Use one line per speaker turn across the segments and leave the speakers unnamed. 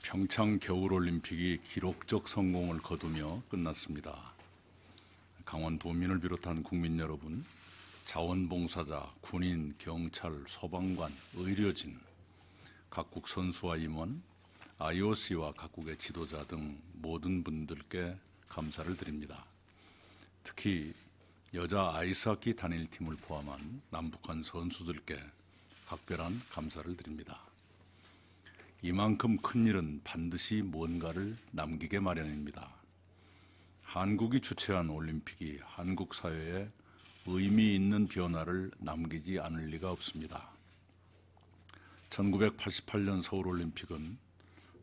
평창 겨울올림픽이 기록적 성공을 거두며 끝났습니다. 강원도민을 비롯한 국민 여러분, 자원봉사자, 군인, 경찰, 소방관, 의료진, 각국 선수와 임원, IOC와 각국의 지도자 등 모든 분들께 감사를 드립니다. 특히 여자 아이스하키 단일팀을 포함한 남북한 선수들께 각별한 감사를 드립니다. 이만큼 큰 일은 반드시 뭔가를 남기게 마련입니다. 한국이 주최한 올림픽이 한국 사회에 의미 있는 변화를 남기지 않을 리가 없습니다. 1988년 서울올림픽은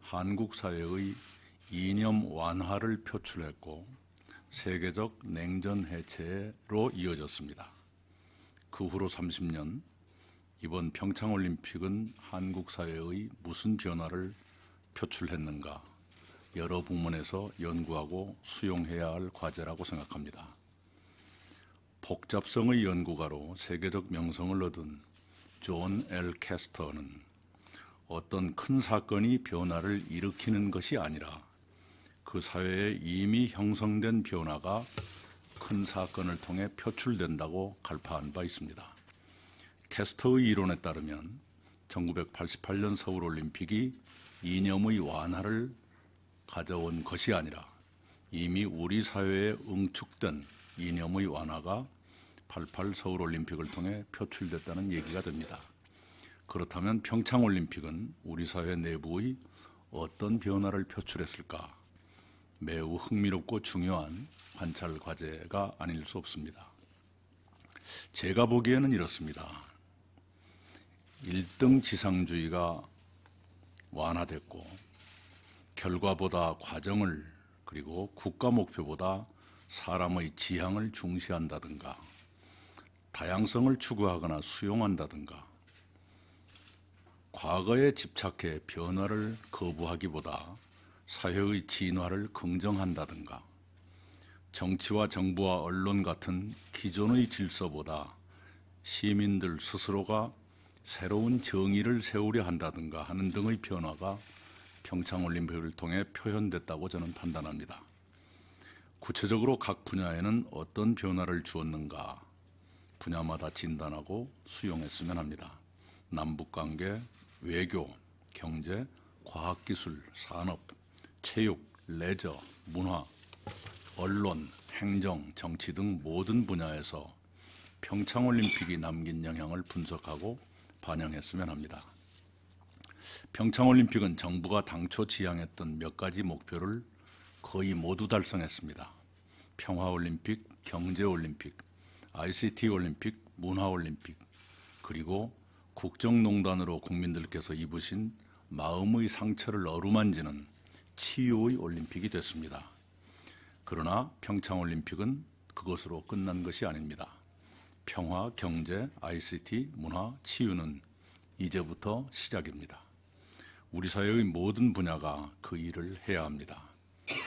한국 사회의 이념 완화를 표출했고 세계적 냉전 해체로 이어졌습니다. 그 후로 30년, 이번 평창올림픽은 한국 사회의 무슨 변화를 표출했는가 여러 부문에서 연구하고 수용해야 할 과제라고 생각합니다. 복잡성의 연구가로 세계적 명성을 얻은 존 L. 캐스터는 어떤 큰 사건이 변화를 일으키는 것이 아니라 그 사회에 이미 형성된 변화가 큰 사건을 통해 표출된다고 갈파한 바 있습니다. 캐스터의 이론에 따르면 1988년 서울올림픽이 이념의 완화를 가져온 것이 아니라 이미 우리 사회에 응축된 이념의 완화가 88 서울올림픽을 통해 표출됐다는 얘기가 됩니다. 그렇다면 평창올림픽은 우리 사회 내부의 어떤 변화를 표출했을까? 매우 흥미롭고 중요한 관찰 과제가 아닐 수 없습니다. 제가 보기에는 이렇습니다. 1등 지상주의가 완화됐고 결과보다 과정을 그리고 국가 목표보다 사람의 지향을 중시한다든가 다양성을 추구하거나 수용한다든가 과거에 집착해 변화를 거부하기보다 사회의 진화를 긍정한다든가 정치와 정부와 언론 같은 기존의 질서보다 시민들 스스로가 새로운 정의를 세우려 한다든가 하는 등의 변화가 평창올림픽을 통해 표현됐다고 저는 판단합니다. 구체적으로 각 분야에는 어떤 변화를 주었는가 분야마다 진단하고 수용했으면 합니다. 남북관계, 외교, 경제, 과학기술, 산업, 체육, 레저, 문화, 언론, 행정, 정치 등 모든 분야에서 평창올림픽이 남긴 영향을 분석하고 반영했으면 합니다. 평창올림픽은 정부가 당초 지향했던 몇 가지 목표를 거의 모두 달성했습니다. 평화올림픽, 경제올림픽, ICT올림픽, 문화올림픽, 그리고 국정농단으로 국민들께서 입으신 마음의 상처를 어루만지는 치유의 올림픽이 됐습니다. 그러나 평창올림픽은 그것으로 끝난 것이 아닙니다. 평화, 경제, ICT, 문화, 치유는 이제부터 시작입니다. 우리 사회의 모든 분야가 그 일을 해야 합니다.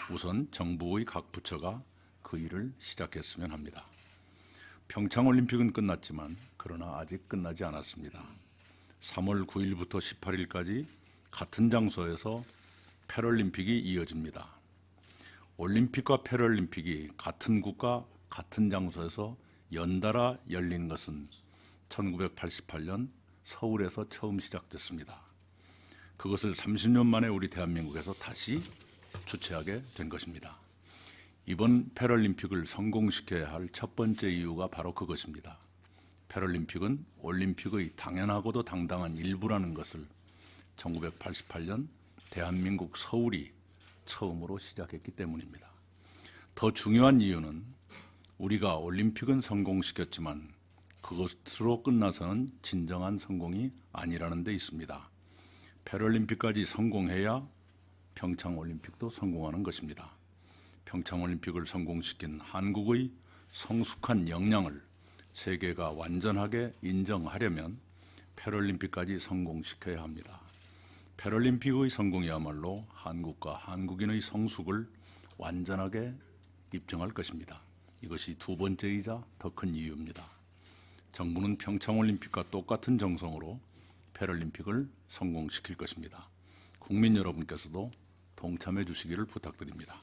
우선 정부의 각 부처가 그 일을 시작했으면 합니다. 평창올림픽은 끝났지만 그러나 아직 끝나지 않았습니다. 3월 9일부터 18일까지 같은 장소에서 패럴림픽이 이어집니다. 올림픽과 패럴림픽이 같은 국가, 같은 장소에서 연달아 열린 것은 1988년 서울에서 처음 시작됐습니다. 그것을 30년 만에 우리 대한민국에서 다시 주최하게 된 것입니다. 이번 패럴림픽을 성공시켜야 할 첫 번째 이유가 바로 그것입니다. 패럴림픽은 올림픽의 당연하고도 당당한 일부라는 것을 1988년 대한민국 서울이 처음으로 시작했기 때문입니다. 더 중요한 이유는 우리가 올림픽은 성공시켰지만 그것으로 끝나서는 진정한 성공이 아니라는 데 있습니다. 패럴림픽까지 성공해야 평창올림픽도 성공하는 것입니다. 평창올림픽을 성공시킨 한국의 성숙한 역량을 세계가 완전하게 인정하려면 패럴림픽까지 성공시켜야 합니다. 패럴림픽의 성공이야말로 한국과 한국인의 성숙을 완전하게 입증할 것입니다. 이것이 두 번째이자 더 큰 이유입니다. 정부는 평창올림픽과 똑같은 정성으로 패럴림픽을 성공시킬 것입니다. 국민 여러분께서도 동참해 주시기를 부탁드립니다.